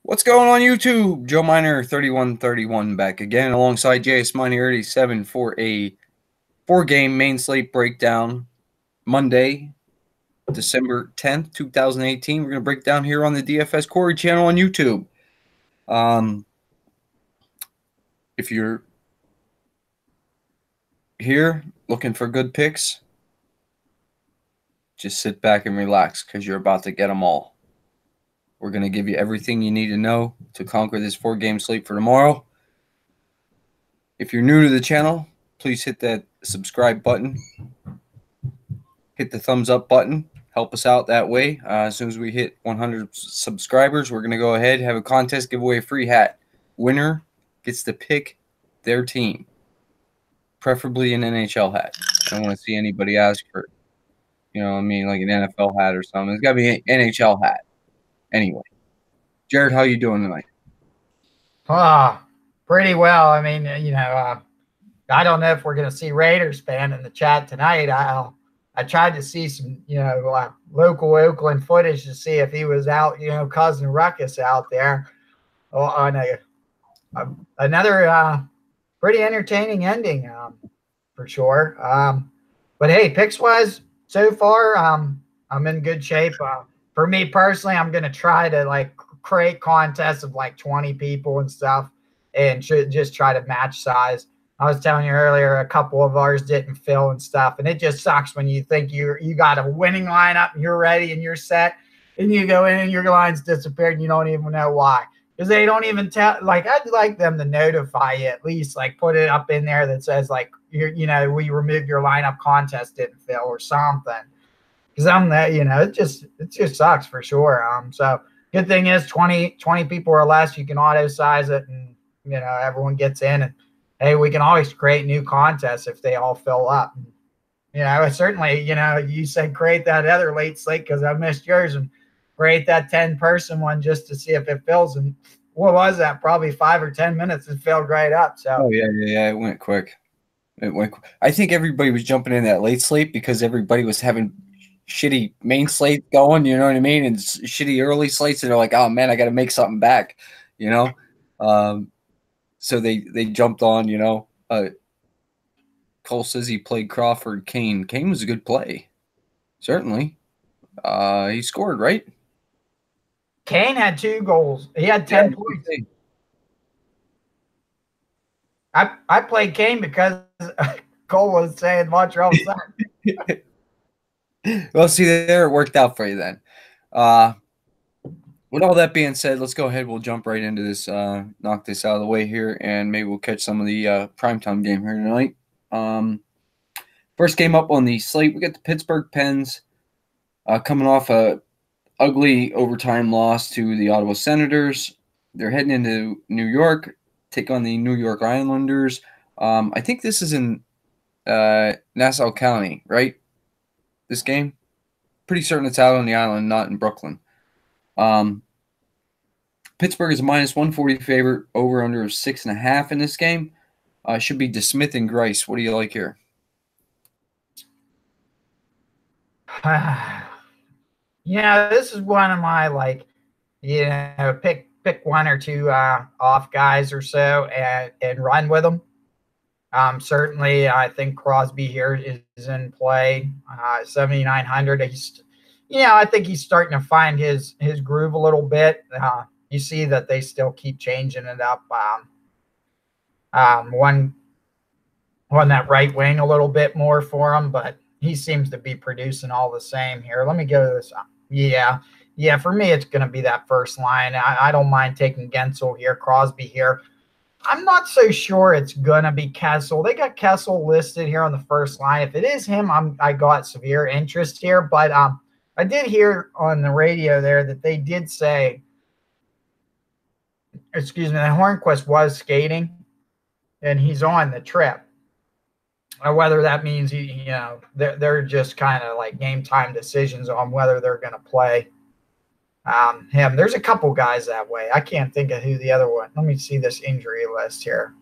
What's going on YouTube? Joe Miner 3131 back again alongside JS Miner 87 for a four-game main slate breakdown. Monday, December 10th, 2018. We're going to break down here on the DFS Quarry channel on YouTube. If you're here looking for good picks, just sit back and relax because you're about to get them all. We're going to give you everything you need to know to conquer this four-game slate for tomorrow. If you're new to the channel, please hit that subscribe button. Hit the thumbs up button. Help us out that way. As soon as we hit 100 subscribers, we're going to go ahead, have a contest, give away a free hat. Winner gets to pick their team, preferably an NHL hat. I don't want to see anybody ask for, like an NFL hat or something. It's got to be an NHL hat. Anyway, Jared, how you doing tonight? Pretty well. I mean, I don't know if we're going to see Raiders fan in the chat tonight. I tried to see some, local Oakland footage to see if he was out, causing ruckus out there on another pretty entertaining ending for sure. But hey, picks wise, so far, I'm in good shape. For me personally, I'm going to try to create contests of 20 people and stuff and just try to match size. I was telling you earlier, a couple of ours didn't fill and stuff. And it just sucks when you think you got a winning lineup and you're ready and you're set and you go in and your line's disappeared and you don't even know why. Because they don't even tell, I'd like them to notify you at least, put it up in there that says we removed your lineup, contest didn't fill or something. Because I'm that, it just sucks for sure. So good thing is 20 people or less, you can auto size it and, everyone gets in and, hey, we can always create new contests if they all fill up. Certainly, you said create that other late slate because I missed yours and create that 10-person one just to see if it fills. And what was that? Probably 5 or 10 minutes. It filled right up. So. Oh, yeah. It went quick. I think everybody was jumping in that late slate because everybody was having shitty main slate going, you know what I mean? And shitty early slates. And they're like, oh, man, I got to make something back, So they jumped on, Cole says he played Crawford, Kane. Kane was a good play. Certainly. He scored, right? Kane had 2 goals. He had 10 points. I played Kane because Cole was saying Montreal sucked. Well, see, there it worked out for you then. With all that being said, let's go ahead. We'll jump right into this, knock this out of the way here, and maybe we'll catch some of the primetime game here tonight. First game up on the slate, we got the Pittsburgh Pens coming off a ugly overtime loss to the Ottawa Senators. They're heading into New York, take on the New York Islanders. I think this is in Nassau County, right? This game? Pretty certain it's out on the island, not in Brooklyn. Pittsburgh is a -140 favorite, over under of 6.5 in this game. Should be DeSmith and Grice. What do you like here? This is one of my pick 1 or 2 off guys or so and run with them. Certainly, I think Crosby here is in play. 7,900. I think he's starting to find his groove a little bit. You see that they still keep changing it up. One that right wing a little bit more for him, but he seems to be producing all the same here. Let me go to this. Yeah. For me, it's going to be that first line. I don't mind taking Gensel here, Crosby here. I'm not so sure it's going to be Kessel. They got Kessel listed here on the first line. If it is him, I got severe interest here. But I did hear on the radio there that they did say, that Hornquist was skating and he's on the trip. Whether that means they're just kind of game time decisions on whether they're going to play him. There's a couple guys that way. I can't think of who the other one. Let me see this injury list here.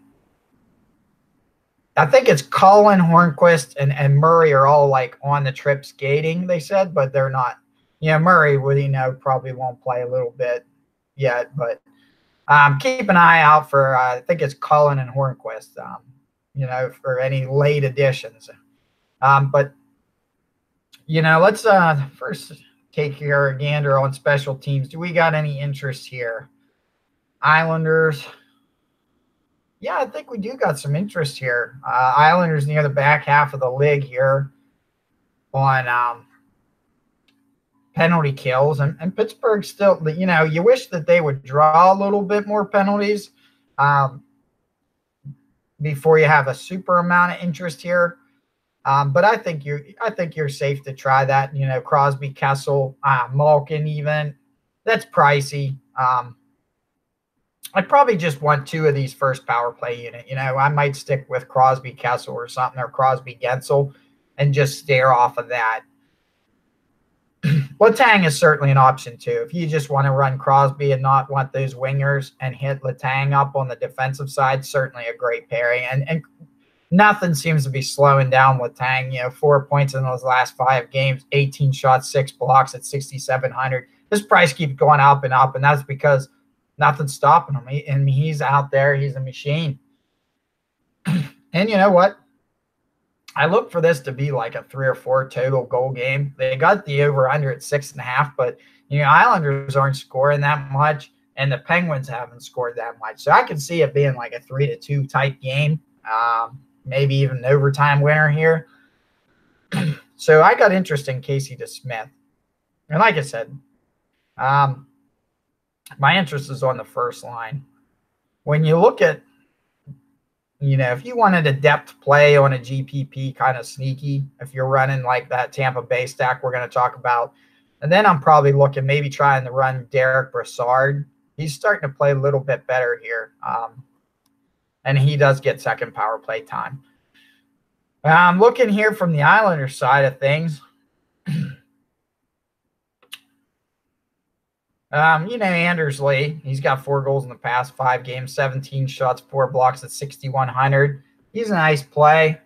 I think it's Colin, Hornquist, and Murray are all on the trip skating, they said, but they're not. Murray would probably won't play a little bit yet, but Keep an eye out for, I think it's Cullen and Hornquist, for any late additions. But, let's first take your gander on special teams. Do we got any interest here? Islanders. Yeah, I think we do got some interest here. Islanders near the back half of the league here on penalty kills. And Pittsburgh still, you wish that they would draw a little bit more penalties before you have a super amount of interest here. But I think you're safe to try that. Crosby, Kessel, Malkin, even that's pricey. I'd probably just want two of these first power play unit. I might stick with Crosby, Kessel, or something, or Crosby, Gensel, and just stare off of that. Letang is certainly an option too. If you just want to run Crosby and not want those wingers and hit Letang up on the defensive side, certainly a great pairing. And nothing seems to be slowing down Letang. 4 points in those last 5 games, 18 shots, 6 blocks at 6,700. This price keeps going up and up, and that's because nothing's stopping him. He's out there. He's a machine. And you know what? I look for this to be like a 3 or 4 total goal game. They got the over-under at 6.5, but Islanders aren't scoring that much, and the Penguins haven't scored that much. So I can see it being like a 3-2 type game, maybe even an overtime winner here. So I got interest in Casey DeSmith. And like I said, my interest is on the first line. When you look at, if you wanted a depth play on a GPP kind of sneaky, if you're running like that Tampa Bay stack we're going to talk about, and then I'm probably looking maybe trying to run Derek Brassard. He's starting to play a little bit better here, and he does get second power play time. I'm looking here from the Islanders side of things. Anders Lee, he's got 4 goals in the past 5 games, 17 shots, 4 blocks at 6,100. He's a nice play.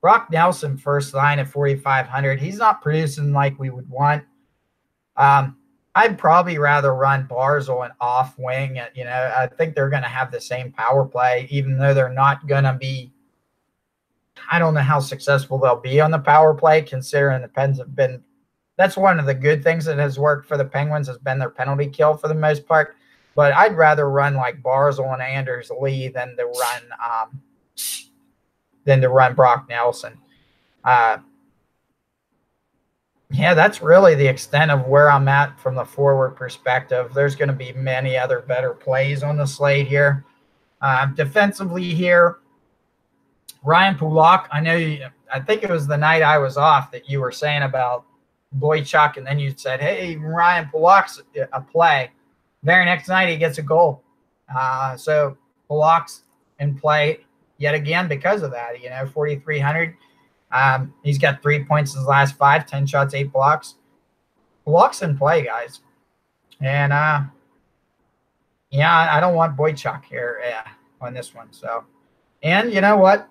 Brock Nelson, first line at 4,500. He's not producing like we would want. I'd probably rather run Barzal and off wing. I think they're going to have the same power play, even though they're not going to be. I don't know how successful they'll be on the power play, considering the Pens have been. That's one of the good things that has worked for the Penguins has been their penalty kill for the most part. But I'd rather run like Barzal and Anders Lee than to run Brock Nelson. Yeah, that's really the extent of where I'm at from the forward perspective. There's going to be many other better plays on the slate here. Defensively here, Ryan Pulock. I think it was the night I was off that you were saying about Boychuk, and then you said, hey, Ryan Pulock's a play. Very next night, he gets a goal. So Pulock's in play yet again because of that. 4,300. He's got 3 points in his last 5, 10 shots, 8 blocks. Pulock's in play, guys. And, I don't want Boychuk here on this one. So, and you know what?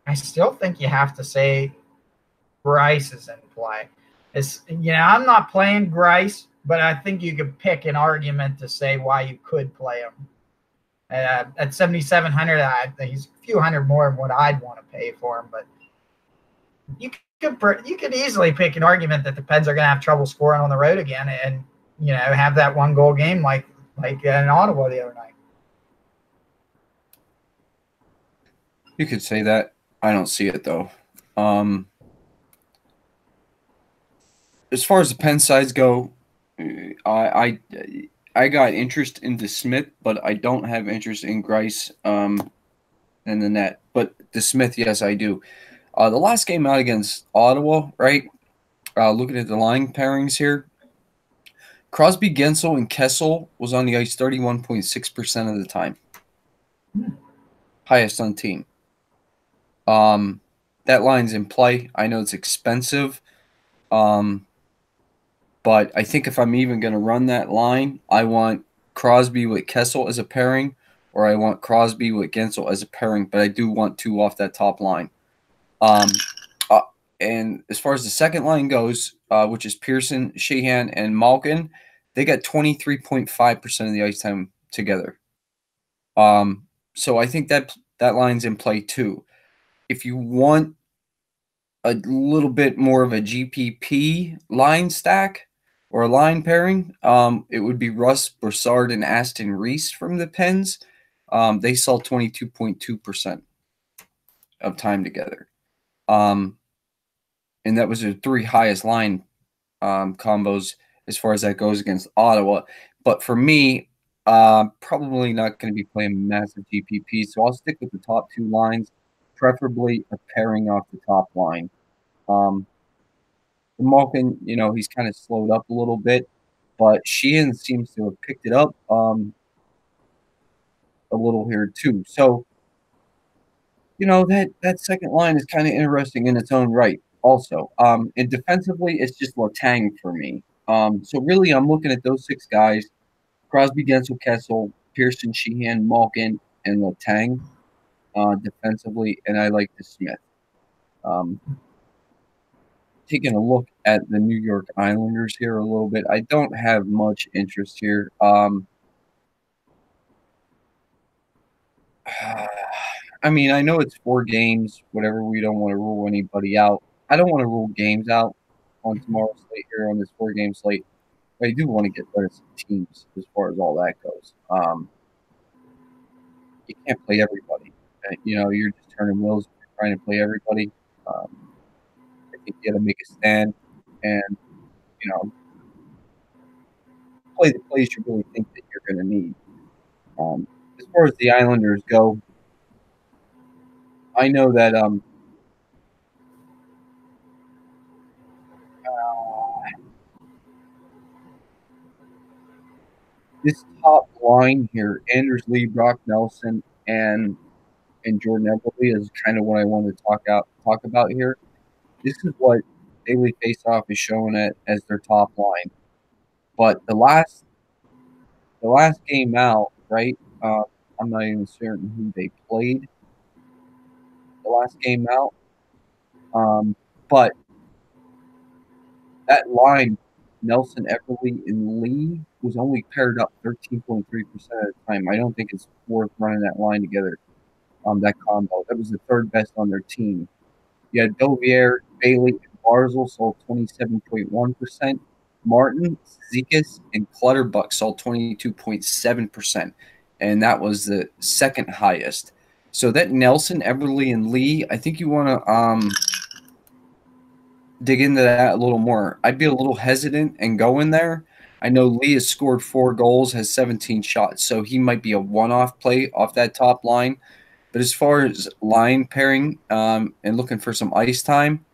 I still think you have to say Bryce is in play. I'm not playing Grice, but I think you could pick an argument to say why you could play him. At 7,700, he's a few hundred more than what I'd want to pay for him. But you could easily pick an argument that the Pens are going to have trouble scoring on the road again, and have that 1-goal game like in Ottawa the other night. You could say that. I don't see it though. As far as the Penn sides go, I got interest in DeSmith, but I don't have interest in Grice in the net. But DeSmith, yes, I do. The last game out against Ottawa, right? Looking at the line pairings here, Crosby, Gensel, and Kessel was on the ice 31.6% of the time. Highest on team. That line's in play. I know it's expensive. But I think if I'm even going to run that line, I want Crosby with Kessel as a pairing, or I want Crosby with Gensel as a pairing, but I do want 2 off that top line. And as far as the second line goes, which is Pearson, Sheehan, and Malkin, They got 23.5% of the ice time together. So I think that line's in play too. If you want a little bit more of a GPP line stack or a line pairing, it would be Russ Broussard and Aston Reese from the Pens. They saw 22.2% of time together. And that was their 3 highest line combos as far as that goes against Ottawa. But for me, probably not going to be playing massive GPP, so I'll stick with the top 2 lines, preferably a pairing off the top line. Malkin, he's kind of slowed up a little bit, but Sheehan seems to have picked it up a little here too. So, that second line is kind of interesting in its own right also. And defensively, it's just Letang for me. So really, I'm looking at those 6 guys: Crosby, Gensel, Kessel, Pearson, Sheehan, Malkin, and Letang defensively, and I like the Smith. Taking a look at the New York Islanders here a little bit, I don't have much interest here. I mean, I know it's 4 games, whatever. We don't want to rule anybody out. I don't want to rule games out on tomorrow's slate here on this 4-game slate. But I do want to get rid of some teams as far as all that goes. You can't play everybody. You're just turning wheels if you're trying to play everybody. I think you got to make a stand and, play the plays you really think that you're going to need. As far as the Islanders go, I know that this top line here, Anders Lee, Brock Nelson, and Jordan Eberle, is kind of what I want to talk about here. This is what Daily Faceoff is showing it as their top line. But the last game out, right? I'm not even certain who they played the last game out. But that line, Nelson, Eberle, and Lee, was only paired up 13.3% of the time. I don't think it's worth running that line together. That combo. That was the 3rd best on their team. You had Dovier, Bailey, and Barzal sold 27.1%. Martin, Zikas, and Clutterbuck sold 22.7%. And that was the 2nd highest. So that Nelson, Eberle, and Lee, I think you want to dig into that a little more. I'd be a little hesitant and go in there. I know Lee has scored 4 goals, has 17 shots, so he might be a one-off play off that top line. But as far as line pairing and looking for some ice time,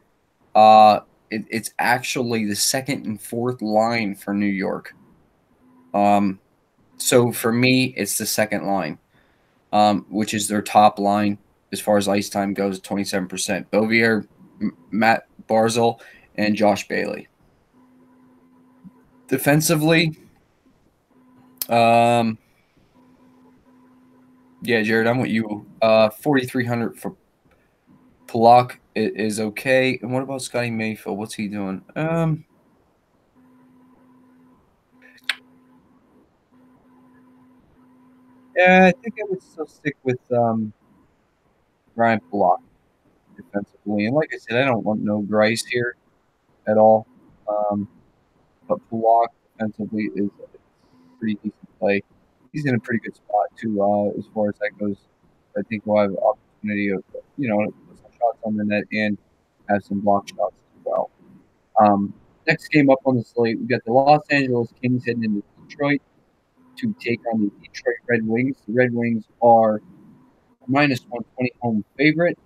it's actually the 2nd and 4th line for New York. So for me, it's the 2nd line, which is their top line as far as ice time goes, 27%. Bovier, Matt Barzal, and Josh Bailey. Defensively, yeah, Jared, I'm with you. 4,300 for Pulock is okay. And what about Scotty Mayfield? What's he doing? Yeah, I think I would still stick with Ryan Pulock defensively. And like I said, I don't want no Grice here at all. But Pulock defensively is a pretty decent play. He's in a pretty good spot too, as far as that goes. I think we'll have an opportunity of, put some shots on the net and have some block shots as well. Next game up on the slate, we got the Los Angeles Kings heading into Detroit to take on the Detroit Red Wings. The Red Wings are -120 home favorite.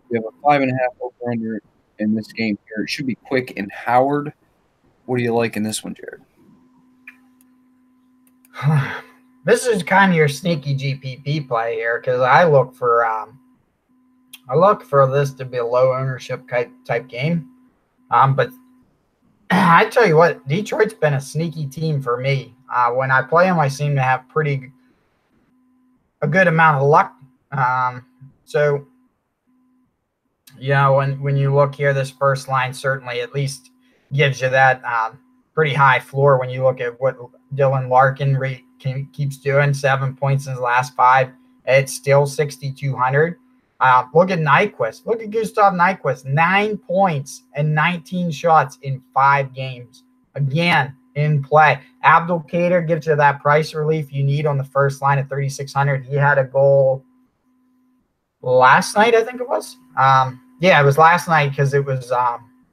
We have a 5.5 over/under in this game here. It should be quick and Howard. What do you like in this one, Jared? This is kind of your sneaky GPP play here because I look for this to be a low ownership type game. But I tell you what, Detroit's been a sneaky team for me. When I play them, I seem to have a good amount of luck. So, when you look here, this first line certainly at least gives you that pretty high floor when you look at what Dylan Larkin keeps doing. 7 points in his last 5. It's still 6,200. Look at Nyquist. Look at Gustav Nyquist. 9 points and 19 shots in 5 games. Again, in play. Abdelkader gives you that price relief you need on the first line at 3,600. He had a goal last night, I think it was. Yeah, it was last night because it was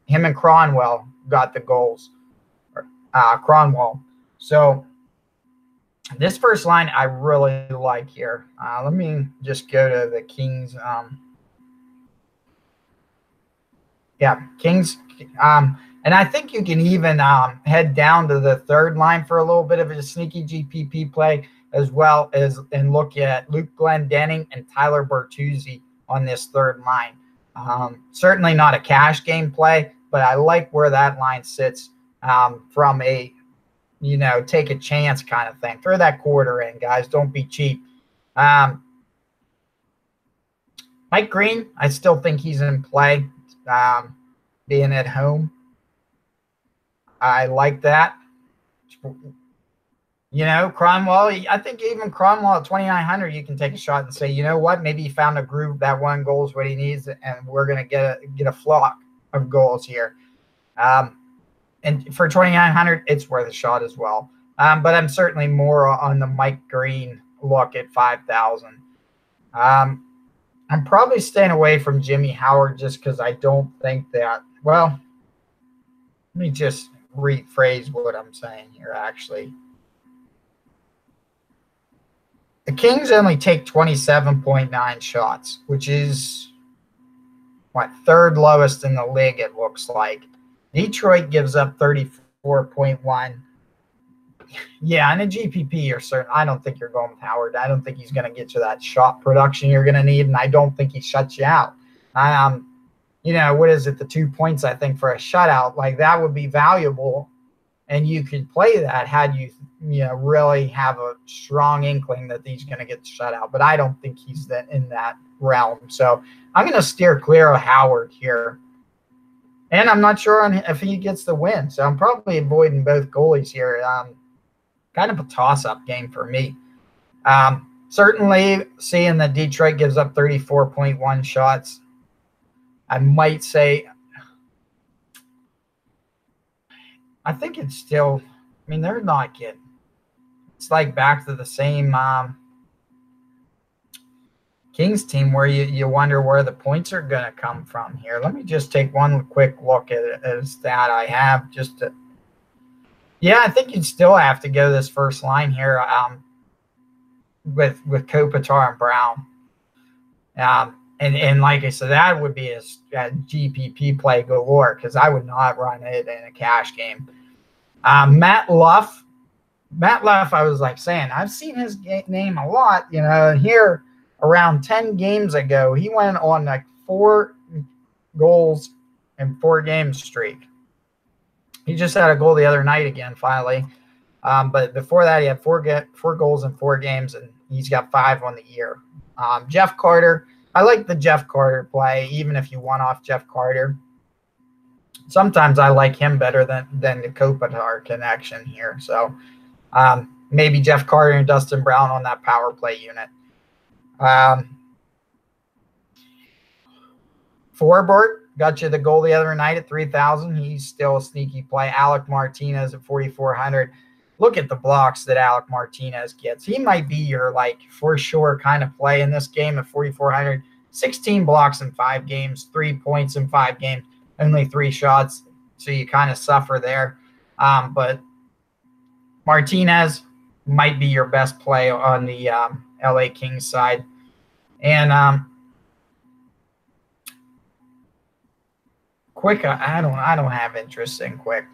him and Cronwell got the goals. Cronwell. So this first line I really like here. Let me just go to the Kings. Kings. And I think you can even head down to the third line for a little bit of a sneaky GPP play, as well as and look at Luke Glendening and Tyler Bertuzzi on this third line. Certainly not a cash game play, but I like where that line sits from a, take a chance kind of thing. Throw that quarter in, guys. Don't be cheap. Mike Green, I still think he's in play, being at home. I like that. Cronwell, I think even Cronwell at 2,900, you can take a shot and say, you know what, maybe he found a groove. That one goal is what he needs, and we're going to get a flock of goals here. And for 2,900, it's worth a shot as well. But I'm certainly more on the Mike Green look at 5,000. I'm probably staying away from Jimmy Howard just because I don't think that, well, let me just rephrase what I'm saying here, actually. The Kings only take 27.9 shots, which is, third lowest in the league, it looks like. Detroit gives up 34.1. Yeah, in a GPP, you're certain. I don't think you're going with Howard. I don't think he's going to get you that shot production you're going to need, and I don't think he shuts you out. What is it? The 2 points, I think, for a shutout, like that would be valuable, and you could play that had you, really have a strong inkling that he's going to get shut out. But I don't think he's in that realm. So I'm going to steer clear of Howard here. And I'm not sure if he gets the win. So I'm probably avoiding both goalies here. Kind of a toss-up game for me. Certainly seeing that Detroit gives up 34.1 shots, I might say, I think it's still, they're not getting, it's like back to the same Kings team where you wonder where the points are going to come from here. Let me just take one quick look at it as that I have just to, yeah, I think you'd still have to go this first line here with Kopitar and Brown. And like I said, that would be a GPP play galore because I would not run it in a cash game. Matt Luff, I was like saying, I've seen his name a lot, here around 10 games ago, he went on like 4 goals in 4 game streak. He just had a goal the other night again, finally. But before that, he had 4 goals in 4 games, and he's got 5 on the year. Jeff Carter, I like the Jeff Carter play, even if you want off Jeff Carter. Sometimes I like him better than the Kopitar connection here. So maybe Jeff Carter and Dustin Brown on that power play unit. Forbort got you the goal the other night at 3,000. He's still a sneaky play. Alec Martinez at 4,400. Look at the blocks that Alec Martinez gets. He might be your, for sure kind of play in this game at 4,400. 16 blocks in 5 games, 3 points in 5 games, only 3 shots. So you kind of suffer there. But Martinez might be your best play on the LA Kings side. And Quick, I don't have interest in Quick.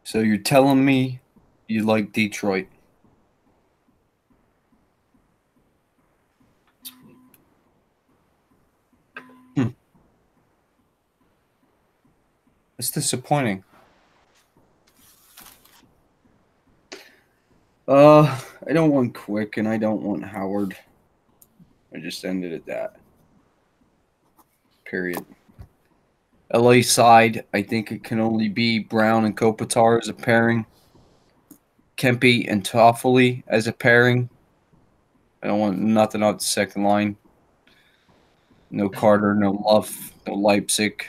So you're telling me you like Detroit? It's disappointing. I don't want Quick and I don't want Howard. I just end it at that. Period. LA side, I think it can only be Brown and Kopitar as a pairing. Kempe and Toffoli as a pairing. I don't want nothing off the second line. No Carter, no Luff, no Leipzig.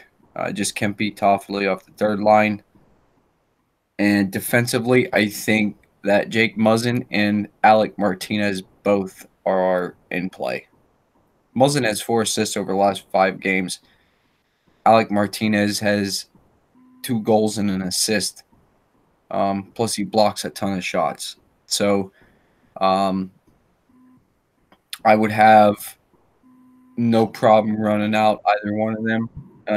Just Kempe, Toffoli off the third line. And defensively, I think that Jake Muzzin and Alec Martinez both are in play. Muzzin has 4 assists over the last 5 games. Alec Martinez has 2 goals and an assist. Plus, he blocks a ton of shots. So, I would have no problem running out either one of them.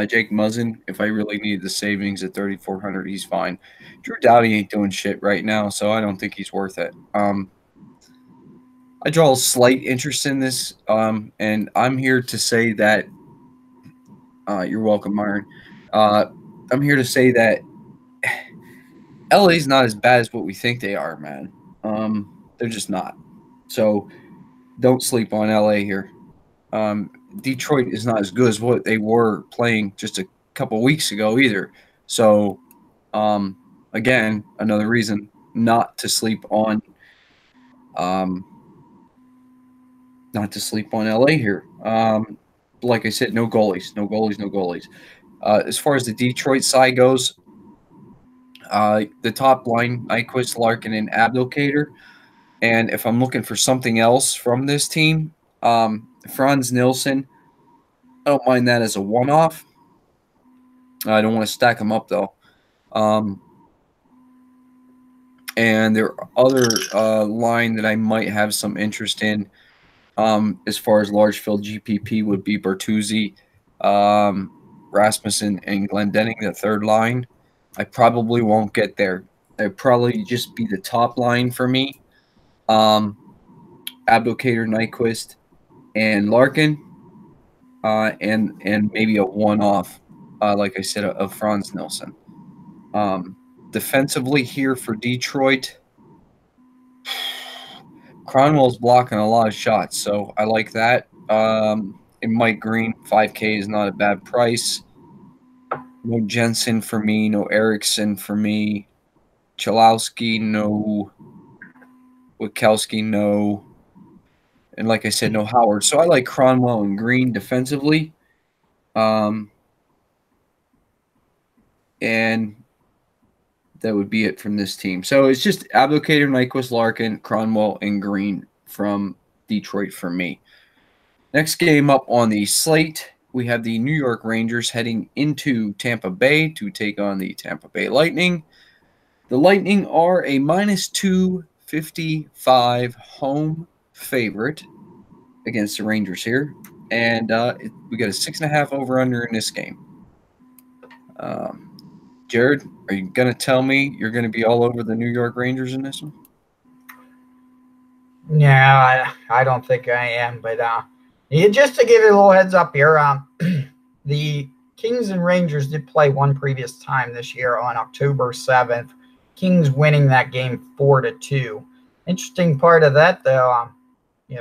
Jake Muzzin, if I really need the savings at 3,400, he's fine. Drew Doughty ain't doing shit right now, so I don't think he's worth it. I draw a slight interest in this, and I'm here to say that you're welcome, Myron. I'm here to say that LA's not as bad as what we think they are, man. They're just not. So don't sleep on LA here. Detroit is not as good as what they were playing just a couple weeks ago either. So, again, another reason not to sleep on LA here. Like I said, no goalies. As far as the Detroit side goes, the top line, Nyquist, Larkin, and Abdelkader. And if I'm looking for something else from this team, Franz Nilsson, I don't mind that as a one-off. I don't want to stack them up, though. And there are other line that I might have some interest in as far as large field GPP would be Bertuzzi, Rasmussen, and Glendening, the third line. I probably won't get there. It'd probably just be the top line for me. Abdelkader, Nyquist, and Larkin, and maybe a one-off, like I said, of Franz Nilsson. Defensively here for Detroit, Cronwell's blocking a lot of shots, so I like that. And Mike Green, 5K is not a bad price. No Jensen for me, no Eriksson for me. Chalowski, no. Witkowski, no. And like I said, no Howard. So I like Cronwell and Green defensively. And that would be it from this team. So it's just Abdelkader, Nyquist, Larkin, Cronwell, and Green from Detroit for me. Next game up on the slate, we have the New York Rangers heading into Tampa Bay to take on the Tampa Bay Lightning. The Lightning are a -255 home favorite against the Rangers here. And we got a 6.5 over-under in this game. Jared, are you going to tell me you're going to be all over the New York Rangers in this one? Yeah, I don't think I am. But just to give you a little heads up here, the Kings and Rangers did play one previous time this year on October 7th. Kings winning that game 4-2. Interesting part of that, though,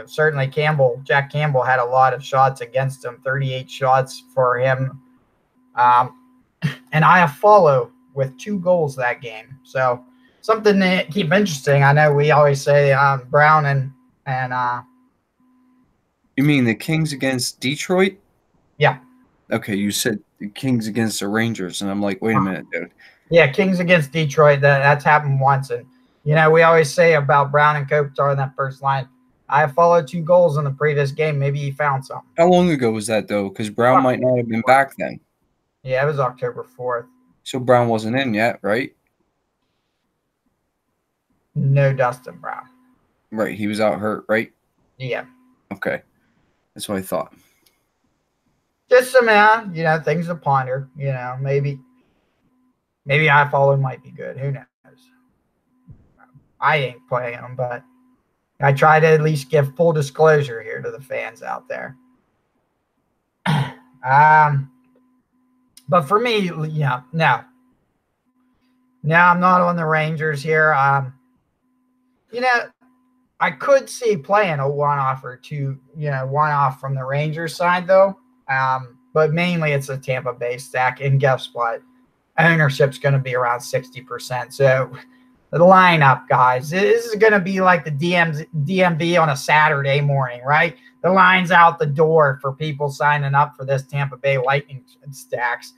certainly Jack Campbell had a lot of shots against him, 38 shots for him. And I follow with 2 goals that game. So something to keep interesting. I know we always say Brown and You mean the Kings against Detroit? Yeah. Okay, you said the Kings against the Rangers, and I'm like, wait a minute, dude. Yeah, Kings against Detroit. That's happened once. And, we always say about Brown and Kopitar in that first line. I followed 2 goals in the previous game. Maybe he found something. How long ago was that, though? Because Brown might not have been back then. Yeah, it was October 4th. So Brown wasn't in yet, right? No Dustin Brown. Right, he was out hurt, right? Yeah. Okay. That's what I thought. Just some, things to ponder. Maybe I follow might be good. Who knows? I ain't playing them, but I try to at least give full disclosure here to the fans out there. But for me, no. Now I'm not on the Rangers here. I could see playing a one-off or two, one-off from the Rangers side though. But mainly it's a Tampa Bay stack. And guess what? Ownership's going to be around 60%. So the lineup, guys, this is going to be like the DMV on a Saturday morning, right? The line's out the door for people signing up for this Tampa Bay Lightning stacks.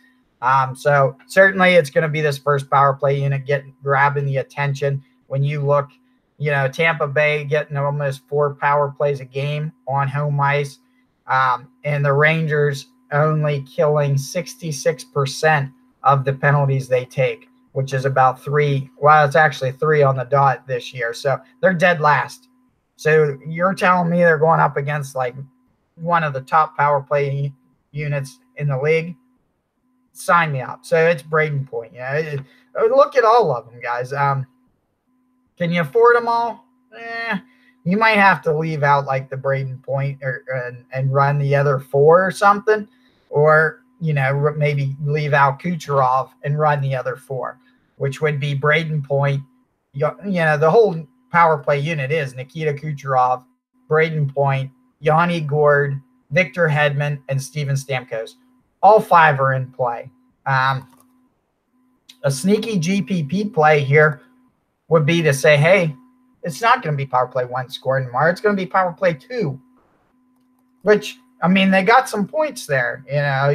So certainly it's going to be this first power play unit grabbing the attention. When you look, Tampa Bay getting almost 4 power plays a game on home ice, and the Rangers only killing 66% of the penalties they take, which is about 3. Well, it's actually 3 on the dot this year. So they're dead last. So you're telling me they're going up against like one of the top power play units in the league? Sign me up. So it's Braden Point. Look at all of them, guys. Can you afford them all? You might have to leave out like the Braden Point and run the other 4 or something, or maybe leave out Kucherov and run the other 4, which would be Braden Point. The whole power play unit is Nikita Kucherov, Braden Point, Yanni Gourde, Victor Hedman, and Steven Stamkos. All 5 are in play. A sneaky GPP play here would be to say, hey, it's not going to be power play 1 scoring tomorrow. It's going to be power play 2, which, I mean, they got some points there.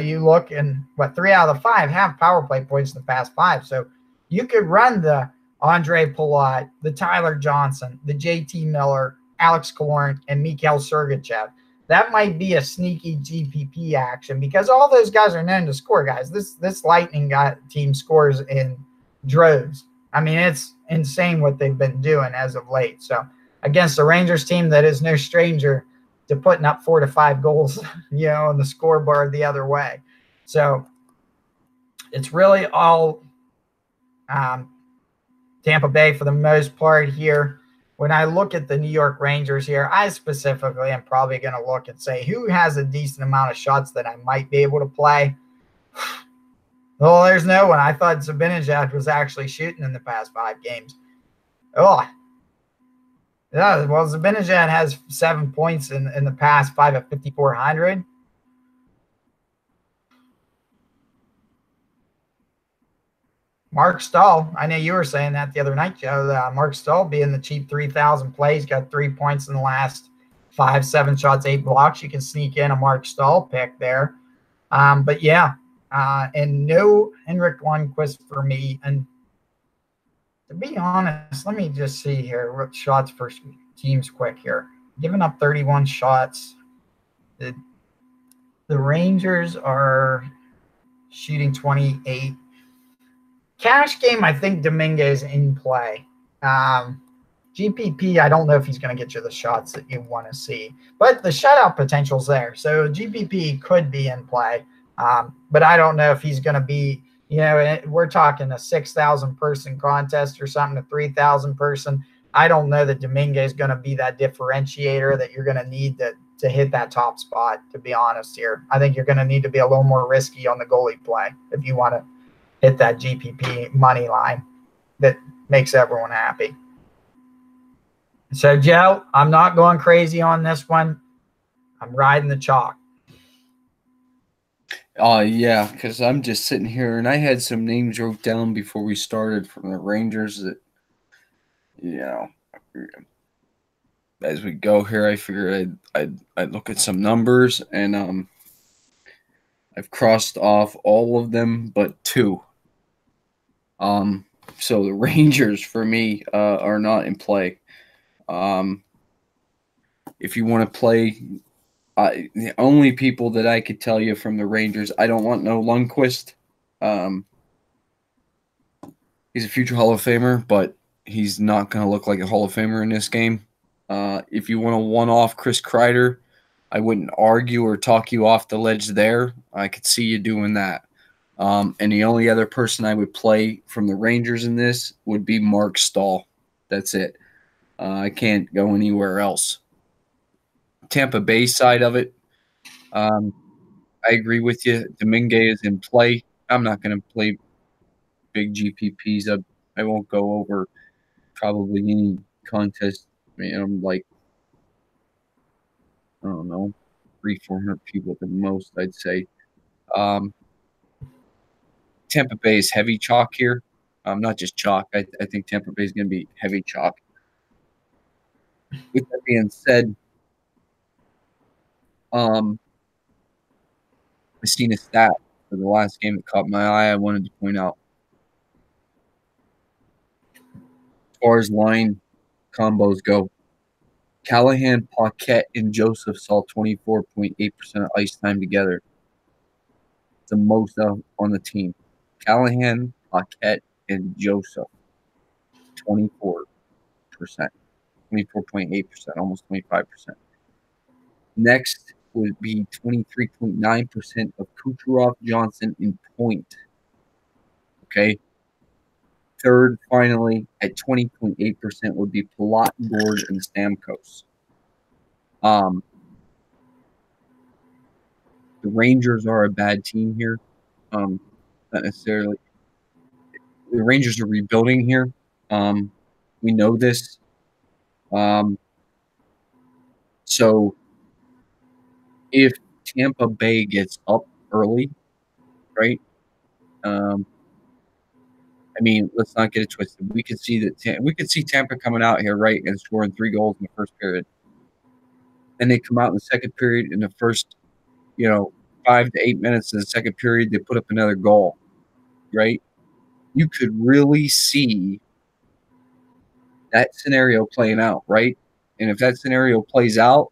You look and 3 out of the 5 have power play points in the past 5. So you could run the Andre Palat, the Tyler Johnson, the JT Miller, Alex Killorn, and Mikhail Sergachev. That might be a sneaky GPP action because all those guys are known to score, guys. This Lightning team scores in droves. I mean, it's insane what they've been doing as of late. So against the Rangers team that is no stranger to putting up 4 to 5 goals, on the scoreboard the other way. So it's really all Tampa Bay for the most part here. When I look at the New York Rangers here, I specifically am probably going to look and say who has a decent amount of shots that I might be able to play. Well, there's no one. I thought Zibanejad was actually shooting in the past 5 games. Oh, yeah. Well, Zibanejad has 7 points in the past 5 at 5,400. Mark Stahl, I know you were saying that the other night, Joe. Mark Stahl being the cheap 3,000 plays, got 3 points in the last 5, 7 shots, 8 blocks. You can sneak in a Mark Stahl pick there. But yeah, and no Henrik Lundqvist for me. And to be honest, let me just see here what shots for teams quick here. Giving up 31 shots. The Rangers are shooting 28. Cash game, I think Dominguez in play. GPP, I don't know if he's going to get you the shots that you want to see. But the shutout potential's there. So GPP could be in play. But I don't know if he's going to be, we're talking a 6,000 person contest or something, a 3,000 person. I don't know that Dominguez is going to be that differentiator that you're going to need to hit that top spot, to be honest here. I think you're going to need to be a little more risky on the goalie play if you want to hit that GPP money line that makes everyone happy. So, Joe, I'm not going crazy on this one. I'm riding the chalk. Yeah, because I'm just sitting here, and I had some names wrote down before we started from the Rangers that, as we go here, I figured I'd look at some numbers, and I've crossed off all of them but 2. So the Rangers for me are not in play. If you want to play, the only people that I could tell you from the Rangers, I don't want no Lundqvist. He's a future Hall of Famer, but he's not going to look like a Hall of Famer in this game. If you want to one-off Chris Kreider, I wouldn't argue or talk you off the ledge there. I could see you doing that. And the only other person I would play from the Rangers in this would be Mark Stahl. That's it. I can't go anywhere else. Tampa Bay side of it, I agree with you. Dominguez is in play. I'm not going to play big GPPs. I won't go over probably any contest I mean, I'm like, I don't know, 300-400 people at the most, I'd say. Tampa Bay is heavy chalk here. Not just chalk. I think Tampa Bay is going to be heavy chalk. With that being said, I seen a stat for the last game that caught my eye. I wanted to point out. As far as line combos go, Callahan, Paquette, and Joseph saw 24.8% of ice time together. It's the most on the team. Callahan, Paquette, and Joseph, 24%, 24.8%, almost 25%. Next would be 23.9% of Kucherov, Johnson, and Point. Okay. Third, finally, at 20.8% would be Palat, Gord, and Stamkos. The Rangers are a bad team here. Not necessarily. The Rangers are rebuilding here. We know this. So if Tampa Bay gets up early, right? I mean, let's not get it twisted. We could see that we could see Tampa coming out here, right, and scoring 3 goals in the first period. Then they come out in the second period. In the first, 5 to 8 minutes of the second period, they put up another goal, right? You could really see that scenario playing out, right? And if that scenario plays out,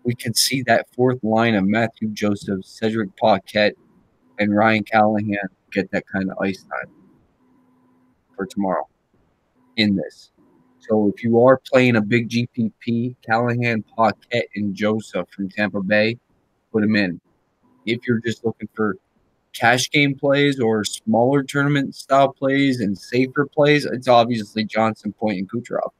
we can see that fourth line of Matthew Joseph, Cedric Paquette, and Ryan Callahan get that kind of ice time for tomorrow in this. So if you are playing a big GPP, Callahan, Paquette, and Joseph from Tampa Bay, put them in. If you're just looking for cash game plays or smaller tournament style plays and safer plays, it's obviously Johnson, Point, and Kucherov.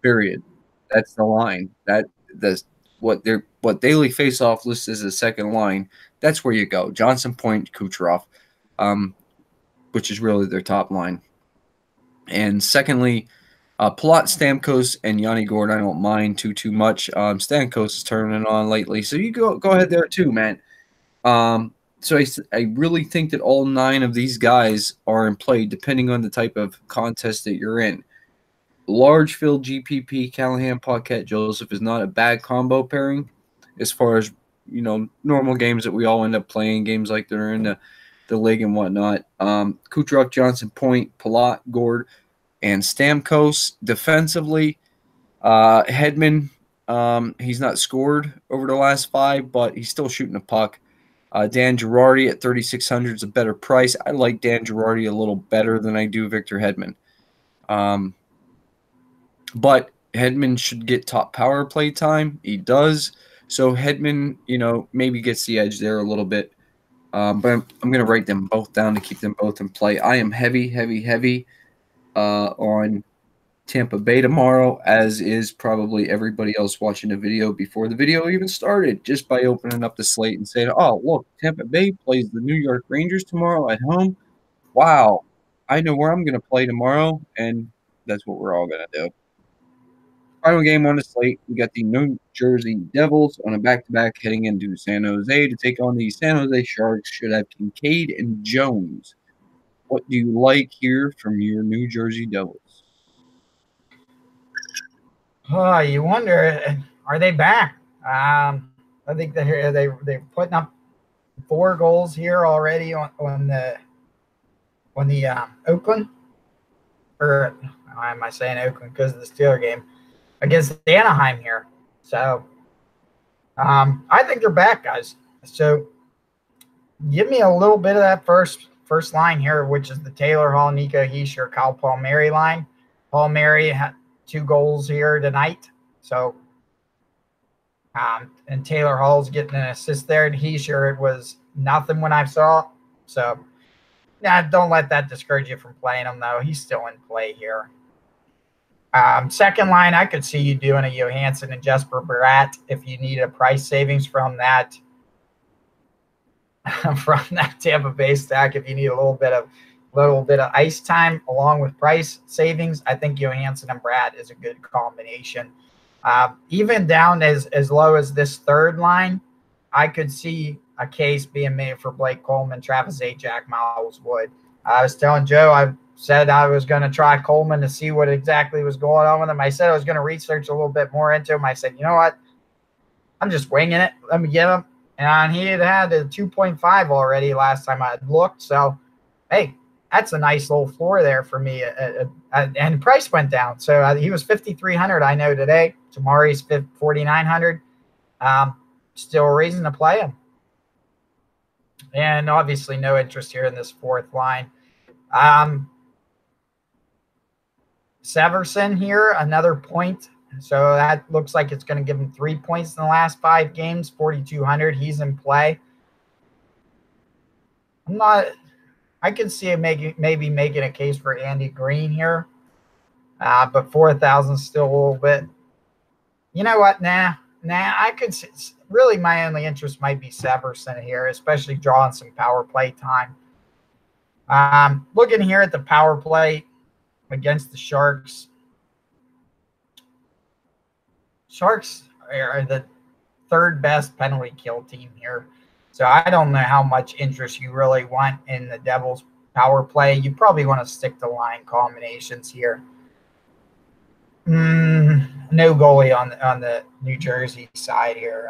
Period. That's the line. That's what daily faceoff list is a second line. That's where you go. Johnson, Point, Kucherov, which is really their top line. And secondly, Palat, Stamkos, and Yanni Gord, I don't mind too much. Stamkos is turning on lately, so you go ahead there too, man. So I really think that all 9 of these guys are in play, depending on the type of contest that you're in. Large field GPP, Callahan, Paquette, Joseph is not a bad combo pairing as far as, normal games that we all end up playing, games like that are in the league and whatnot. Kucherov, Johnson, Point, Palat, Gord, and Stamkos. Defensively, Hedman, he's not scored over the last 5, but he's still shooting a puck. Dan Girardi at 3,600 is a better price. I like Dan Girardi a little better than I do Victor Hedman. But Hedman should get top power play time. He does. So Hedman, maybe gets the edge there a little bit. But I'm going to write them both down to keep them both in play. I am heavy on Tampa Bay tomorrow, as is probably everybody else watching the video before the video even started, just by opening up the slate and saying, oh, look, Tampa Bay plays the New York Rangers tomorrow at home. Wow, I know where I'm going to play tomorrow, and that's what we're all going to do. Final game on the slate, we got the New Jersey Devils on a back-to-back heading into San Jose to take on the San Jose Sharks. Should have Kincaid and Jones. What do you like here from your New Jersey Devils? Oh, you wonder, are they back? I think they're putting up 4 goals here already on the Oakland, or why am I saying Oakland? Because of the Steeler game against Anaheim here. So I think they're back, guys. So give me a little bit of that first line here, which is the Taylor Hall, Nico Hischier, Kyle Palmieri line. Palmieri had 2 goals here tonight. So and Taylor Hall's getting an assist there, and Hischier, it was nothing when I saw it. So don't let that discourage you from playing him, though. He's still in play here. Second line, I could see you doing a Johansson and Jesper Bratt if you need a price savings from that Tampa Bay stack. If you need a little bit of little bit of ice time along with price savings, I think Johansson and Brad is a good combination. Even down as low as this third line, I could see a case being made for Blake Coleman, Travis Zajac, Miles Wood. I was telling Joe, I said I was going to try Coleman to see what exactly was going on with him. I said I was going to research a little bit more into him. I said, you know what? I'm just winging it. Let me get him. And he had a 2.5 already last time I had looked. So, hey, that's a nice little floor there for me. And price went down. So he was 5,300, I know, today. Tomorrow he's 4,900. Still a reason to play him. And obviously no interest here in this fourth line. Severson here, another point. So that looks like it's going to give him 3 points in the last 5 games, 4,200. He's in play. I could see him maybe making a case for Andy Green here. But 4,000 is still a little bit. You know what? Nah, I could see, really my only interest might be Severson here, especially drawing some power play time. Looking here at the power play against the Sharks. Sharks are the third best penalty kill team here. So I don't know how much interest you really want in the Devils power play. You probably want to stick to line combinations here. No goalie on the New Jersey side here.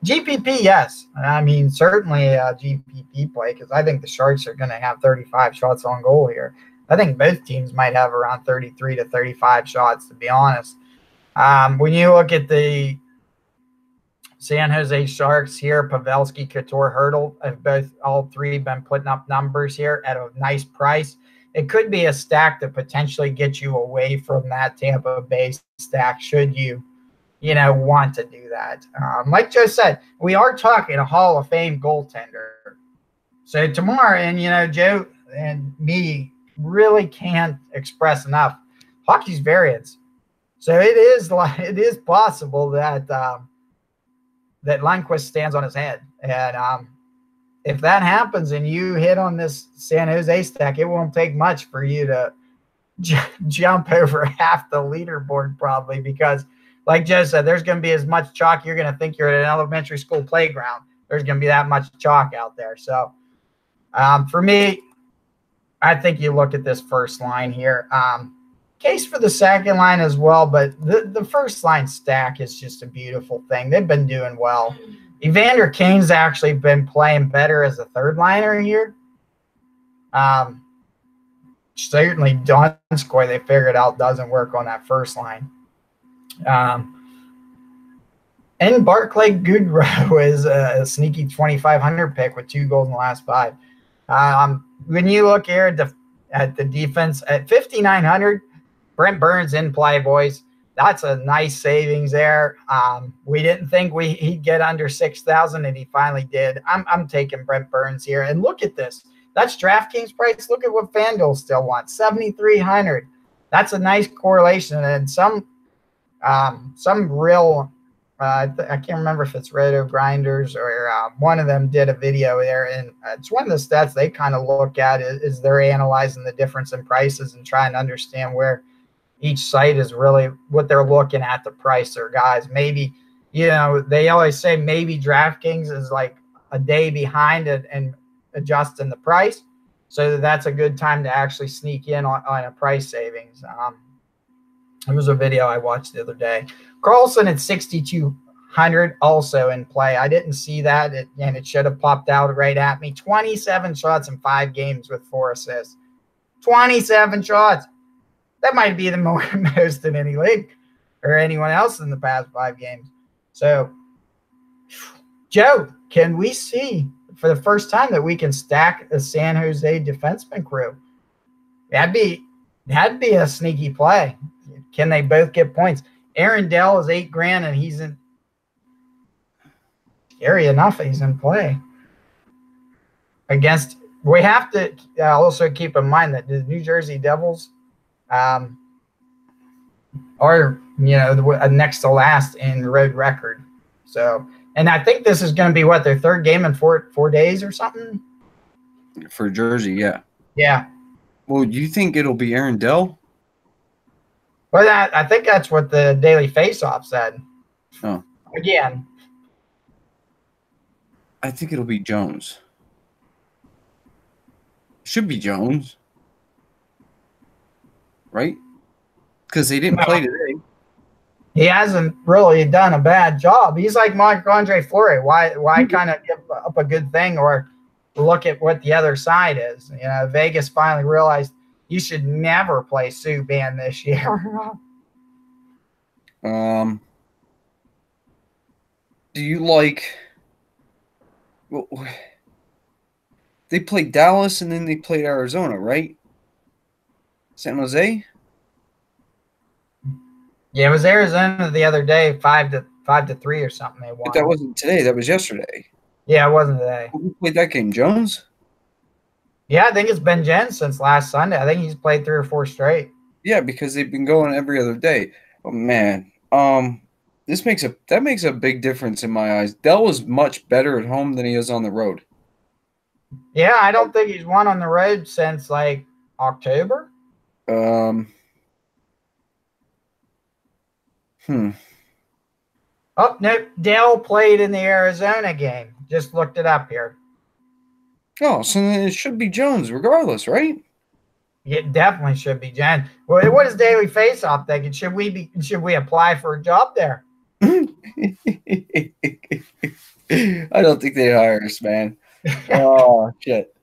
GPP, yes. I mean, certainly a GPP play because I think the Sharks are going to have 35 shots on goal here. I think both teams might have around 33 to 35 shots, to be honest. When you look at the San Jose Sharks here, Pavelski, Couture, Hurdle have all three been putting up numbers here at a nice price. It could be a stack to potentially get you away from that Tampa Bay stack should you want to do that. Like Joe said, we are talking a Hall of Fame goaltender. So tomorrow, and Joe and me really can't express enough. Hockey's variance. So it is possible that that Lundqvist stands on his head. And if that happens and you hit on this San Jose stack, it won't take much for you to jump over half the leaderboard probably because, like Joe said, there's going to be as much chalk. You're going to think you're at an elementary school playground. There's going to be that much chalk out there. So for me, I think you look at this first line here. Case for the second line as well, but the first line stack is just a beautiful thing. They've been doing well. Evander Kane's actually been playing better as a third liner here. Certainly Donskoy, they figured out doesn't work on that first line. And Barclay Goodrow is a sneaky 2,500 pick with 2 goals in the last 5. When you look here at the defense at 5,900, Brent Burns in play, boys. That's a nice savings there. We didn't think he'd get under 6,000, and he finally did. I'm taking Brent Burns here. And look at this. That's DraftKings price. Look at what FanDuel still wants, 7,300. That's a nice correlation. And some real I can't remember if it's Roto Grinders or one of them did a video there, and it's one of the stats they kind of look at is they're analyzing the difference in prices and trying to understand where each site is really what they're looking at the price or guys. Maybe, they always say maybe DraftKings is like a day behind and adjusting the price. So that's a good time to actually sneak in on a price savings. It was a video I watched the other day. Carlson at 6,200 also in play. I didn't see that, and it should have popped out right at me. 27 shots in 5 games with 4 assists. 27 shots. That might be the most in any league or anyone else in the past 5 games. So, Joe, can we see for the first time that we can stack a San Jose defenseman crew? That'd be a sneaky play. Can they both get points? Aaron Dell is $8,000 and he's in. Scary enough, he's in play against. We have to also keep in mind that the New Jersey Devils are next to last in road record. So, and I think this is going to be their third game in four days or something for Jersey. Yeah. Yeah. Well, you think it'll be Aaron Dell? Well, I think that's what the Daily Faceoff said. Oh, Again, I think it'll be Jones. Should be Jones, right? Because they didn't play well, today. he hasn't really done a bad job. He's like Marc-Andre Fleury. Why kind of give up a good thing or look at what the other side is? You know, Vegas finally realized you should never play Subban this year. Um, do you like? Well, they played Dallas and then they played Arizona, right? San Jose. Yeah, it was Arizona the other day, 5-3 or something. They But that won. wasn't today. That was yesterday. Yeah, it wasn't today. Who played that game? Jones. Yeah, I think it's been Jen since last Sunday. I think he's played 3 or 4 straight. Yeah, because they've been going every other day. Oh man. This makes a big difference in my eyes. Dell was much better at home than he is on the road. Yeah, I don't think he's won on the road since like October. Um. Hmm. Oh, no, Dell played in the Arizona game. Just looked it up here. Oh, so then it should be Jones, regardless, right? It definitely should be Jen. Well, what is Daily Faceoff thinking? Should we apply for a job there? I don't think they hire us, man. Oh shit.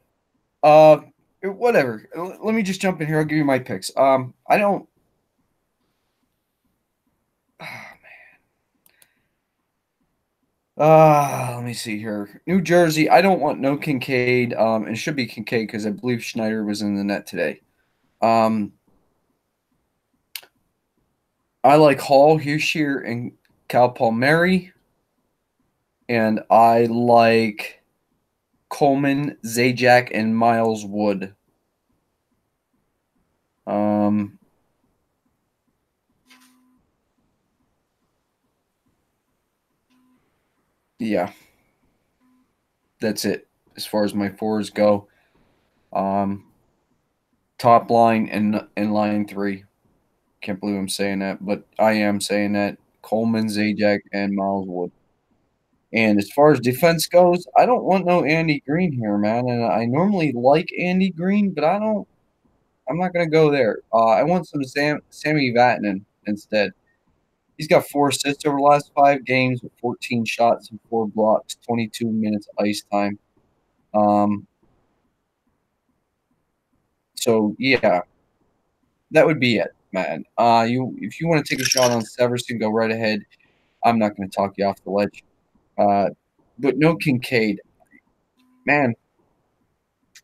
Whatever. Let me just jump in here. I'll give you my picks. I don't. Let me see here. New Jersey. I don't want no Kincaid. It should be Kincaid because I believe Schneider was in the net today. I like Hall, Hershier, and Cal Palmieri, and I like Coleman, Zajac, and Miles Wood. Yeah, that's it as far as my fours go. Top line and line three. Can't believe I'm saying that, but I am saying that. Coleman, Zajac, and Miles Wood. And as far as defense goes, I don't want no Andy Green here, man. And I normally like Andy Green, but I'm not gonna go there. I want some Sammy Vatanen instead. He's got 4 assists over the last 5 games with 14 shots and 4 blocks, 22 minutes ice time. Um, so yeah, that would be it, man. If you want to take a shot on Severson, go right ahead. I'm not going to talk you off the ledge. But no Kincaid, man.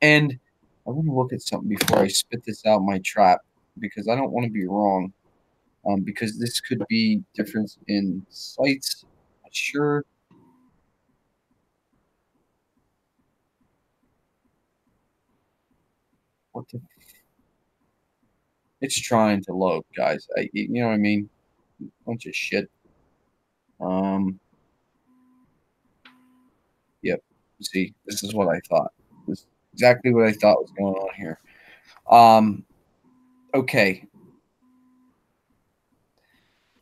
And I want to look at something before I spit this out my trap because I don't want to be wrong. Because this could be difference in sites. Not sure. What the? It's trying to load, guys. You know what I mean? Bunch of shit. Um. Yep. See, this is what I thought. This is exactly what I thought was going on here. Um. Okay.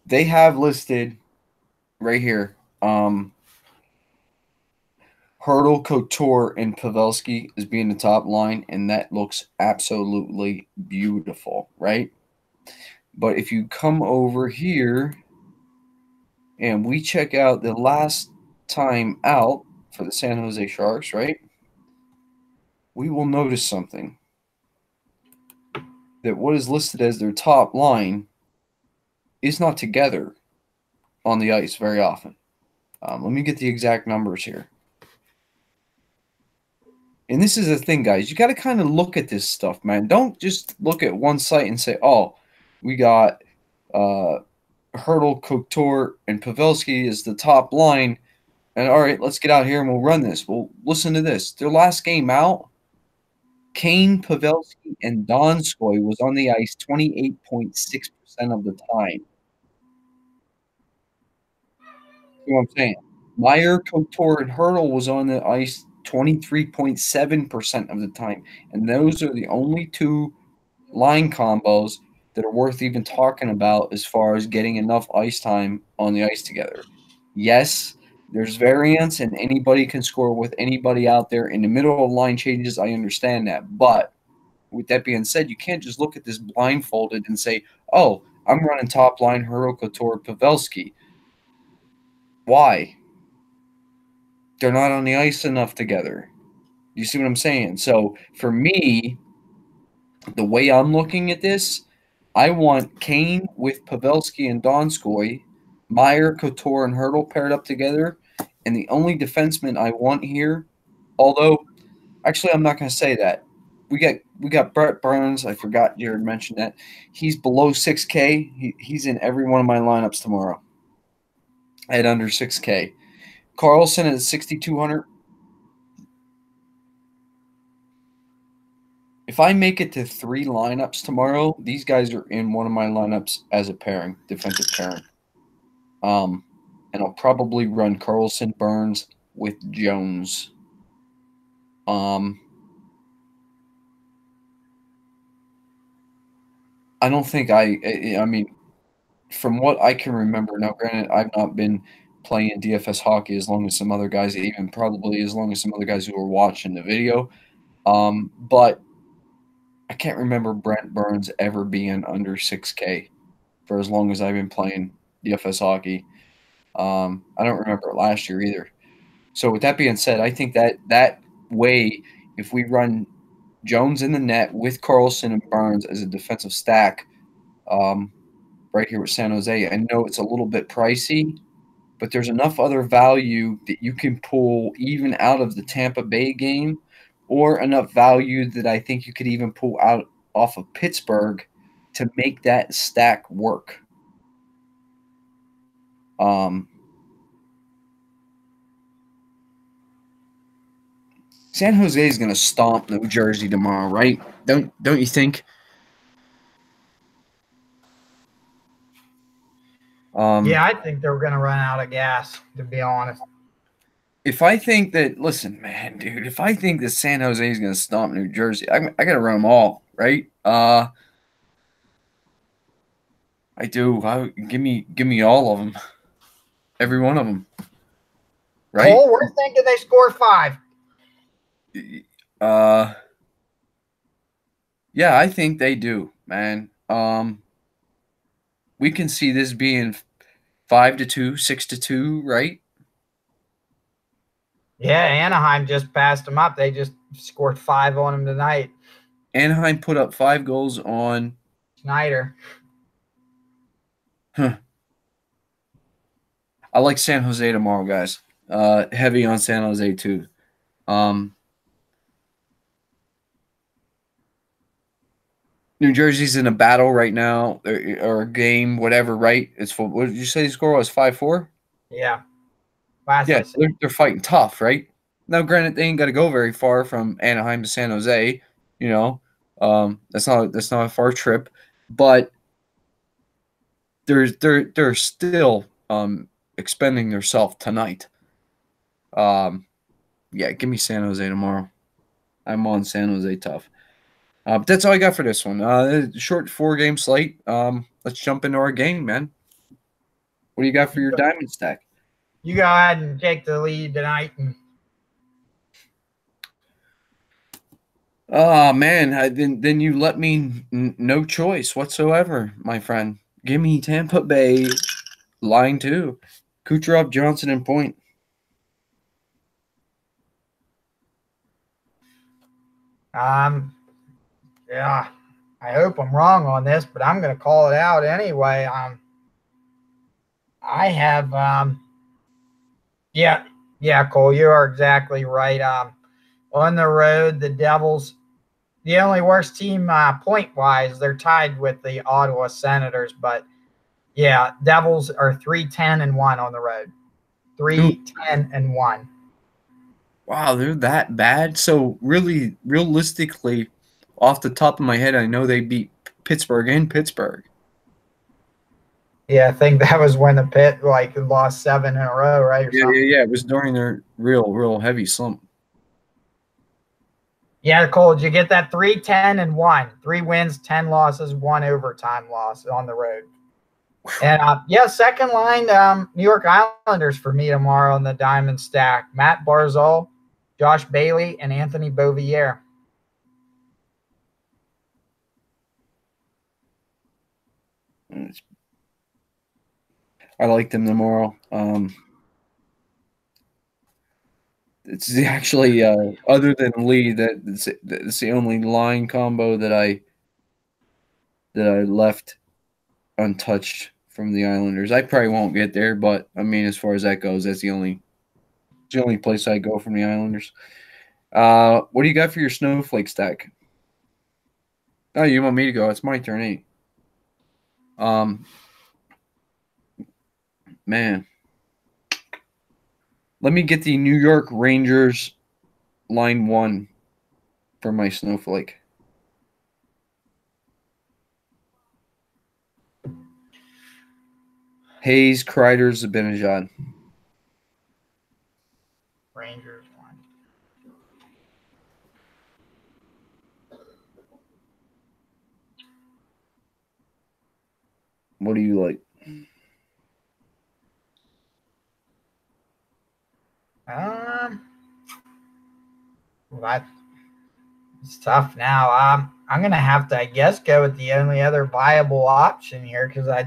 They have listed right here. Hurdle, Couture, and Pavelski as being the top line, and that looks absolutely beautiful, right? But if you come over here and we check out the last time out for the San Jose Sharks, right? We will notice something. That what is listed as their top line is not together on the ice very often. Let me get the exact numbers here. And this is the thing, guys. You got to kind of look at this stuff, man. Don't just look at one site and say, oh, we got Hurdle, Couture, and Pavelski is the top line. And all right, let's get out here and we'll run this. Well, listen to this. Their last game out, Kane, Pavelski, and Donskoy was on the ice 28.6% of the time. See what I'm saying? Meyer, Couture, and Hurdle was on the ice 23.7% of the time. And those are the only two line combos that are worth even talking about as far as getting enough ice time on the ice together. Yes, there's variance and anybody can score with anybody out there in the middle of line changes. I understand that. But with that being said, you can't just look at this blindfolded and say, oh, I'm running top line Hurdle, Couture, Pavelski. Why? They're not on the ice enough together. You see what I'm saying? So for me, the way I'm looking at this, I want Kane with Pavelski and Donskoy, Meyer, Couture, and Hurdle paired up together. And the only defenseman I want here, although actually I'm not going to say that. We got Brett Burns. I forgot Jared mentioned that. He's below 6K. He's in every one of my lineups tomorrow at under 6K. Carlson at 6,200. If I make it to 3 lineups tomorrow, these guys are in one of my lineups as a pairing, defensive pairing. And I'll probably run Carlson, Burns with Jones. I don't think I mean, from what I can remember, now granted, I've not been playing DFS hockey as long as some other guys, even probably as long as some other guys who were watching the video. But I can't remember Brent Burns ever being under 6K for as long as I've been playing DFS hockey. I don't remember it last year either. So with that being said, I think that way, if we run Jones in the net with Carlson and Burns as a defensive stack, right here with San Jose, I know it's a little bit pricey, but there's enough other value that you can pull even out of the Tampa Bay game, or enough value that I think you could even pull out off of Pittsburgh to make that stack work. San Jose is going to stomp New Jersey tomorrow, right? Don't you think? Yeah, I think they're going to run out of gas, to be honest. If I think that, listen, man, dude, if I think that San Jose is going to stomp New Jersey, I got to run them all, right? I do. Give me all of them, every one of them, right? Cole, we're thinking they score 5. Yeah, I think they do, man. We can see this being 5-2, 6-2, right? Yeah, Anaheim just passed them up. They just scored 5 on them tonight. Anaheim put up 5 goals on Schneider. Huh. I like San Jose tomorrow, guys. Heavy on San Jose too. New Jersey's in a battle right now, or a game, whatever. Right? It's what did you say the score was? 5-4. Yeah. Yeah, they're fighting tough, right? Now, granted, they ain't got to go very far from Anaheim to San Jose. You know, that's not a far trip, but they're still expending themselves tonight. Yeah, give me San Jose tomorrow. I'm on San Jose tough. But that's all I got for this one. Short 4-game slate. Let's jump into our game, man. What do you got for your diamond stack? You go ahead and take the lead tonight. Oh man, then you let me no choice whatsoever, my friend. Give me Tampa Bay line 2. Kucherov, Johnson, and Point. Yeah, I hope I'm wrong on this, but I'm going to call it out anyway. I have, yeah, Cole, you are exactly right. On the road, the Devils, the only worst team point-wise, they're tied with the Ottawa Senators, but yeah, Devils are 3-10-1 on the road. 3-10-1. Wow, they're that bad. So really, realistically, off the top of my head, I know they beat Pittsburgh in Pittsburgh. Yeah, I think that was when the Pitt lost 7 in a row, right? Yeah. It was during their real heavy slump. Yeah, Cole, did you get that 3, 10, and 1? 3 wins, 10 losses, 1 overtime loss on the road. And yeah, second line, New York Islanders for me tomorrow in the Diamond Stack. Matt Barzal, Josh Bailey, and Anthony Beauvillier. I like them tomorrow. It's actually other than Lee that's the only line combo that I left untouched from the Islanders. I probably won't get there, but I mean, as far as that goes, that's the only place I go from the Islanders. What do you got for your snowflake stack? Oh, you want me to go? It's my turn, ain't? Man, let me get the New York Rangers line 1 for my snowflake. Hayes, Kreider, Zibanejad. Rangers 1. What do you like? It's tough now. I'm gonna have to, I guess, go with the only other viable option here because I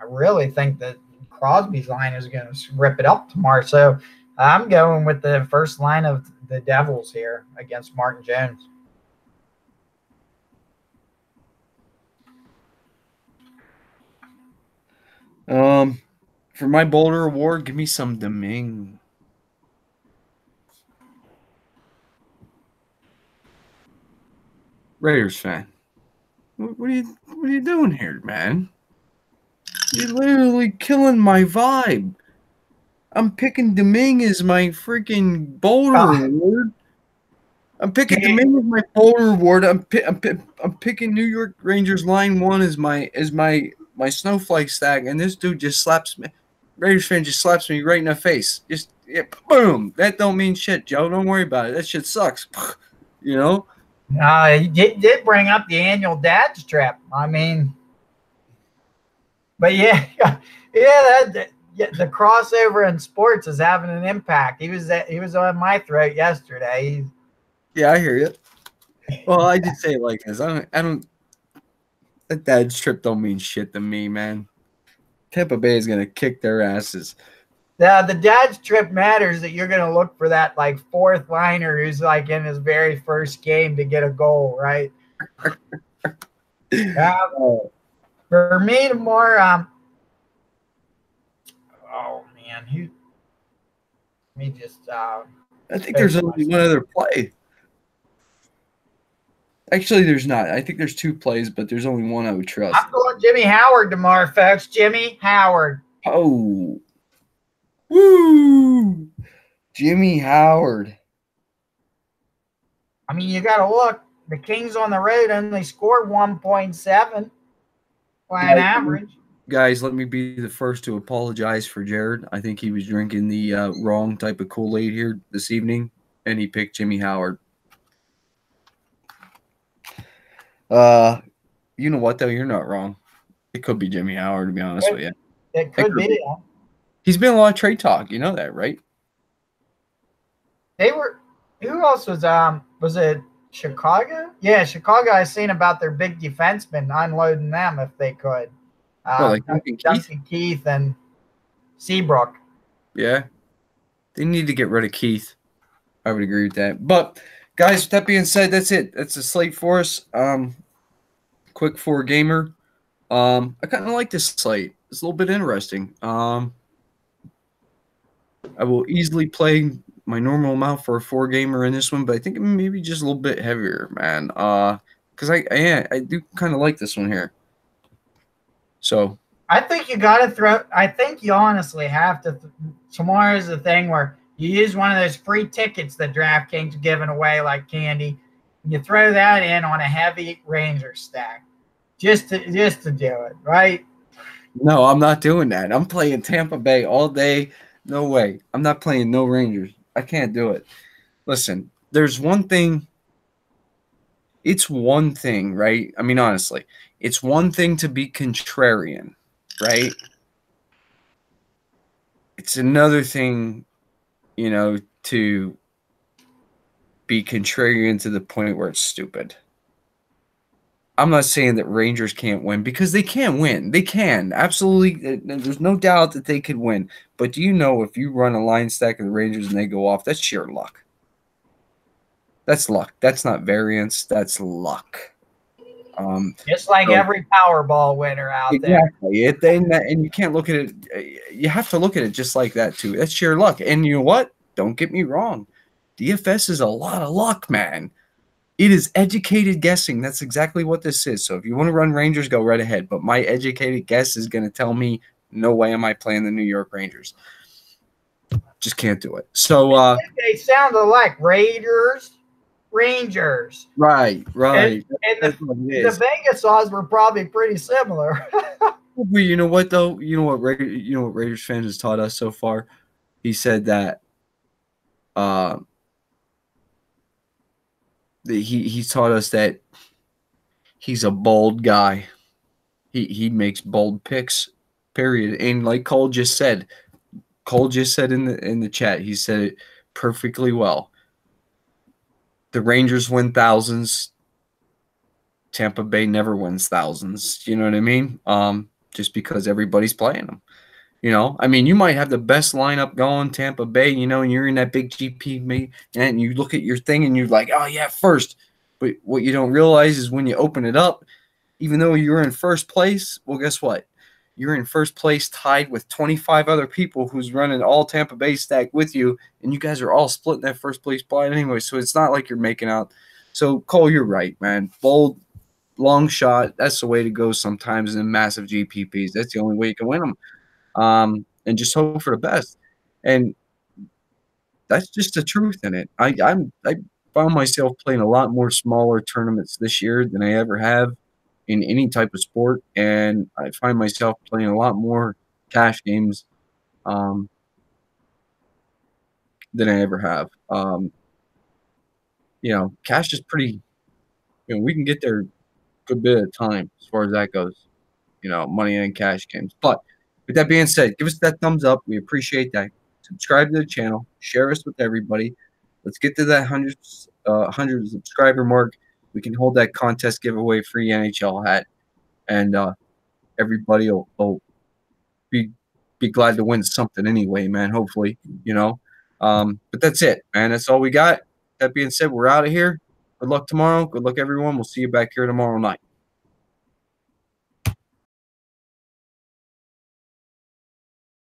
really think that Crosby's line is going to rip it up tomorrow. So I'm going with the first line of the Devils here against Martin Jones. For my Boulder Award, give me some Domingue. Raiders fan. What are you doing here, man? You're literally killing my vibe. I'm picking Domingue as my freaking Boulder Award. I'm picking Domingue as my Boulder Award. I'm picking New York Rangers line 1 as my snowflake stack, and this dude just slaps me. Raiders fan just slaps me right in the face. Just boom. That don't mean shit, Joe. Don't worry about it. That shit sucks. You know. He did bring up the annual dad's trip. I mean, but yeah, the crossover in sports is having an impact. He was on my throat yesterday. Yeah, I hear you. Well, I just say it like this. I don't. That dad's trip don't mean shit to me, man. Tampa Bay is gonna kick their asses. The dad's trip matters that you're gonna look for that like fourth liner who's like in his very first game to get a goal, right? For me tomorrow, oh man, let me just. I think there's only one other play. Actually, there's not. I think there's 2 plays, but there's only one I would trust. I'm going Jimmy Howard tomorrow, folks. Jimmy Howard. Oh. Woo! Jimmy Howard. I mean, you got to look. The Kings on the road only scored 1.7 by an average. Guys, let me be the first to apologize for Jared. I think he was drinking the wrong type of Kool-Aid here this evening, and he picked Jimmy Howard. You know what, though? You're not wrong. It could be Jimmy Howard, to be honest with you. It could be. He's been a lot of trade talk. You know that, right? They were – who else was it Chicago? Yeah, Chicago. I seen about their big defensemen unloading them if they could. Like Duncan Keith and Seabrook. Yeah. They need to get rid of Keith. I would agree with that. But, guys, with that being said, that's it. That's the slate for us. Quick 4-gamer. I kind of like this slate. It's a little bit interesting. I will easily play my normal amount for a 4-gamer in this one, but I think maybe just a little bit heavier, man. Because I do kind of like this one here. So I think you got to throw. I think you honestly have to. Tomorrow is the thing where you use one of those free tickets that DraftKings are giving away like candy. You throw that in on a heavy Ranger stack, just to do it, right? No, I'm not doing that. I'm playing Tampa Bay all day. No way. I'm not playing no Rangers. I can't do it. Listen, there's one thing. It's one thing, right? I mean, honestly, it's one thing to be contrarian, right? It's another thing, to be contrarian to the point where it's stupid. I'm not saying that Rangers can't win, because they can win. They can. Absolutely. There's no doubt that they could win. But do you know, if you run a line stack of the Rangers and they go off, that's sheer luck. That's luck. That's not variance. That's luck. Just like every Powerball winner out there. Exactly. And you can't look at it. You have to look at it just like that too. That's sheer luck. And you know what? Don't get me wrong. DFS is a lot of luck, man. It is educated guessing. That's exactly what this is. So if you want to run Rangers, go right ahead. But my educated guess is going to tell me, no way am I playing the New York Rangers. Just can't do it. So they sounded like Rangers. Right. And the Vegas odds were probably pretty similar. Well, you know what though? You know what Raiders fans has taught us so far? He said that he's taught us that he's a bold guy. He makes bold picks, period. And like Cole just said in the chat, he said it perfectly well. The Rangers win thousands. Tampa Bay never wins thousands. You know what I mean? Just because everybody's playing them. I mean, you might have the best lineup going, Tampa Bay, and you're in that big GP meet, and you look at your thing and you're like, oh, yeah, first. But what you don't realize is when you open it up, even though you're in first place, well, guess what? You're in first place tied with 25 other people who's running all Tampa Bay stack with you, and you guys are all splitting that first place spot anyway, so it's not like you're making out. So, Cole, you're right, man. Bold, long shot, that's the way to go sometimes in massive GPPs. That's the only way you can win them. And just hope for the best. And that's just the truth in it. I found myself playing a lot more smaller tournaments this year than I ever have in any type of sport, and I find myself playing a lot more cash games than I ever have. Cash is pretty. We can get there a good bit of time as far as that goes. Money and cash games, but. With that being said, give us that thumbs up. We appreciate that. Subscribe to the channel. Share us with everybody. Let's get to that 100 subscriber mark. We can hold that contest giveaway free NHL hat, and everybody will be glad to win something anyway, man. Hopefully, But that's it, man. That's all we got. That being said, we're out of here. Good luck tomorrow. Good luck, everyone. We'll see you back here tomorrow night.